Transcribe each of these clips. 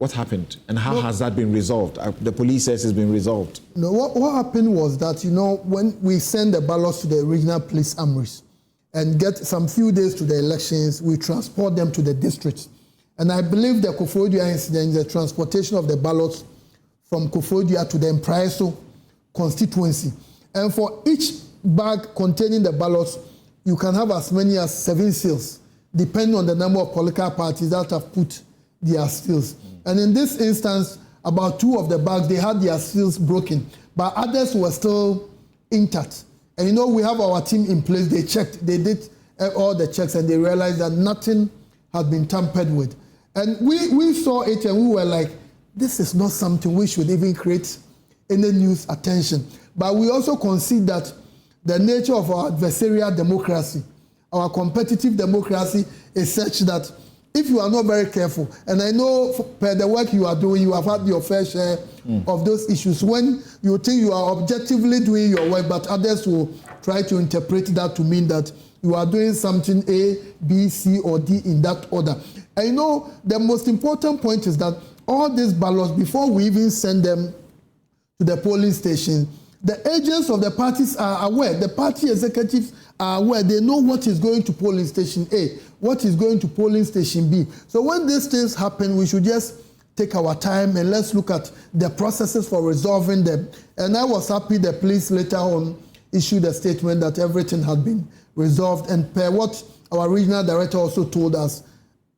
What happened? And how has that been resolved? The police says it's been resolved. No, what happened was that, when we send the ballots to the regional police armories and get some few days to the elections, we transport them to the districts. And I believe the Koforidua incident, the transportation of the ballots from Koforidua to the Mpraeso constituency. And for each bag containing the ballots, you can have as many as 7 seals, depending on the number of political parties that have put their seals. And in this instance, about 2 of the bags, they had their seals broken, but others were still intact. And we have our team in place. They checked, they did all the checks, and they realized that nothing had been tampered with. And we saw it, and we were like, this is not something we should even create any news attention. But we also concede that the nature of our adversarial democracy, our competitive democracy, is such that if you are not very careful, and I know per the work you are doing, you have had your fair share of those issues. When you think you are objectively doing your work, but others will try to interpret that to mean that you are doing something A, B, C, or D in that order. And the most important point is that all these ballots, before we even send them to the polling station, the agents of the parties are aware, the party executives are aware, they know what is going to polling station A, what is going to polling station B. So when these things happen, we should just take our time and let's look at the processes for resolving them. And I was happy the police later on issued a statement that everything had been resolved. And per what our regional director also told us,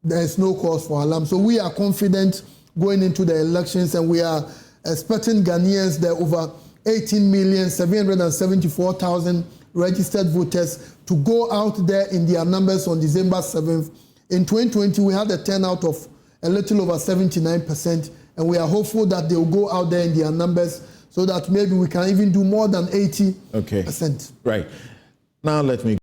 there is no cause for alarm. So we are confident going into the elections, and we are expecting Ghanaians, there are over 18,774,000 registered voters, to go out there in their numbers on December 7th. In 2020, we had a turnout of a little over 79%, and we are hopeful that they will go out there in their numbers so that maybe we can even do more than 80%. Okay. Right. Now let me